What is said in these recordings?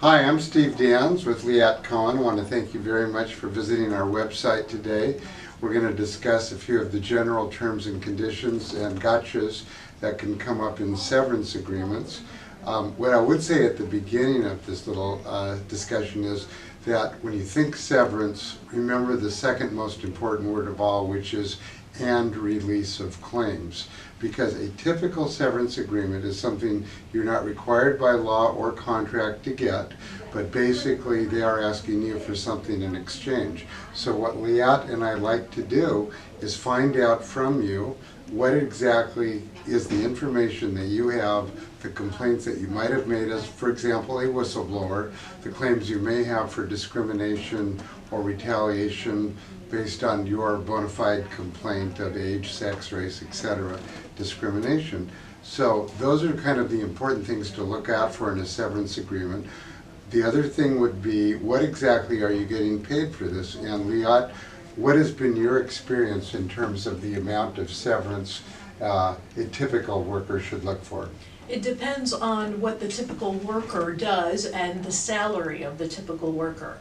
Hi, I'm Steve Dans with Liat Cohen. I want to thank you very much for visiting our website today. We're going to discuss a few of the general terms and conditions and gotchas that can come up in severance agreements. What I would say at the beginning of this little discussion is that when you think severance, remember the second most important word of all, which is and release of claims. Because a typical severance agreement is something you're not required by law or contract to get, but basically they are asking you for something in exchange. So what Liat and I like to do is find out from you what exactly is the information that you have, the complaints that you might have made as, for example, a whistleblower, the claims you may have for discrimination or retaliation based on your bona fide complaint of age, sex, race, etc., discrimination. So those are kind of the important things to look out for in a severance agreement. The other thing would be, what exactly are you getting paid for this? And Liat, what has been your experience in terms of the amount of severance a typical worker should look for? It depends on what the typical worker does and the salary of the typical worker.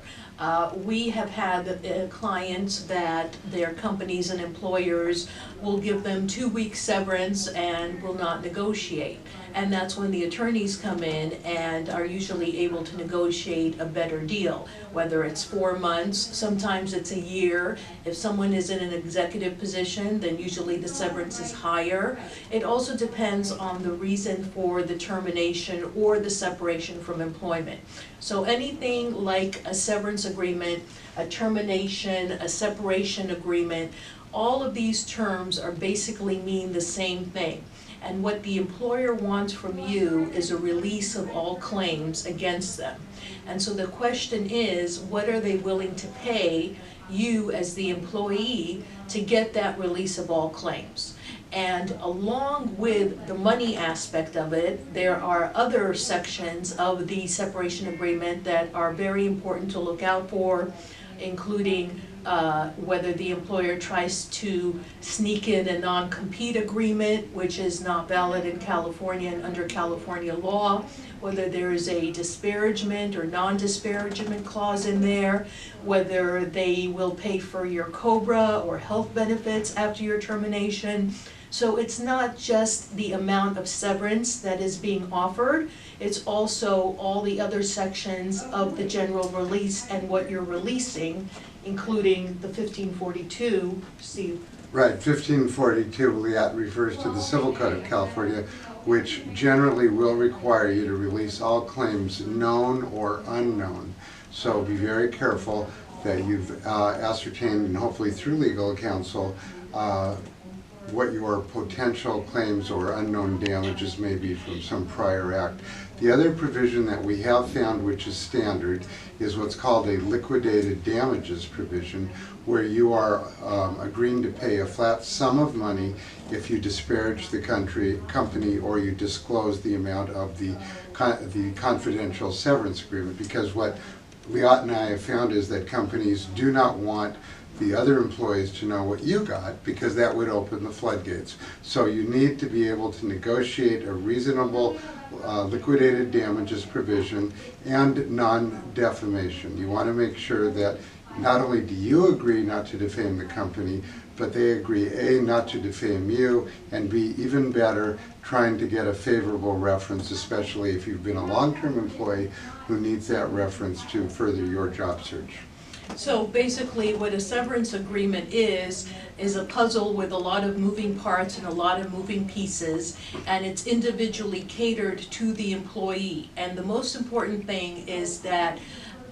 We have had clients that their companies and employers will give them 2-week severance and will not negotiate. And that's when the attorneys come in and are usually able to negotiate a better deal, whether it's 4 months, sometimes it's a year. If someone is in an executive position, then usually the severance is higher. It also depends on the reason for the termination or the separation from employment. So anything like a severance agreement, a termination, a separation agreement, all of these terms are basically mean the same thing. And what the employer wants from you is a release of all claims against them. And so the question is, what are they willing to pay you as the employee to get that release of all claims? And along with the money aspect of it, there are other sections of the separation agreement that are very important to look out for, including whether the employer tries to sneak in a non-compete agreement, which is not valid in California and under California law, whether there is a disparagement or non-disparagement clause in there, whether they will pay for your COBRA or health benefits after your termination. So it's not just the amount of severance that is being offered, it's also all the other sections of the general release and what you're releasing, including the 1542, Steve. Right, 1542, Liat, refers to the Civil Code of California, which generally will require you to release all claims known or unknown. So be very careful that you've ascertained, and hopefully through legal counsel, what your potential claims or unknown damages may be from some prior act. The other provision that we have found, which is standard, is what's called a liquidated damages provision, where you are agreeing to pay a flat sum of money if you disparage the company or you disclose the amount of the confidential severance agreement. Because what Liat and I have found is that companies do not want the other employees to know what you got, because that would open the floodgates. So you need to be able to negotiate a reasonable liquidated damages provision and non-defamation. You want to make sure that not only do you agree not to defame the company, but they agree, A, not to defame you, and B, even better, trying to get a favorable reference, especially if you've been a long-term employee who needs that reference to further your job search. So basically what a severance agreement is a puzzle with a lot of moving parts and a lot of moving pieces, and it's individually catered to the employee. And the most important thing is that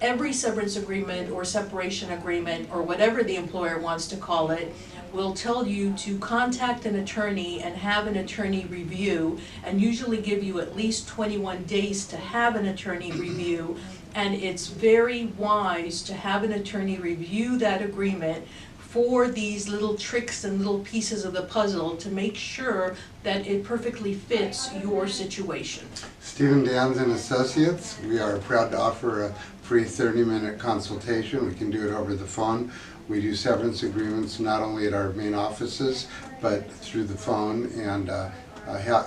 every severance agreement or separation agreement, or whatever the employer wants to call it, will tell you to contact an attorney and have an attorney review, and usually give you at least 21 days to have an attorney review. And it's very wise to have an attorney review that agreement for these little tricks and little pieces of the puzzle to make sure that it perfectly fits your situation. Stephen Dans and Associates, we are proud to offer a free 30-minute consultation. We can do it over the phone. We do severance agreements not only at our main offices, but through the phone and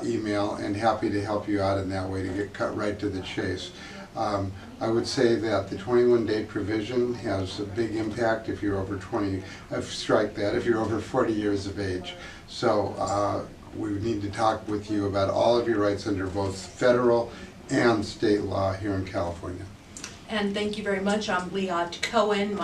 email, and happy to help you out in that way to get cut right to the chase. I would say that the 21-day provision has a big impact if you're over 20, strike that, if you're over 40 years of age. So we would need to talk with you about all of your rights under both federal and state law here in California. And thank you very much. I'm Leot Cohen.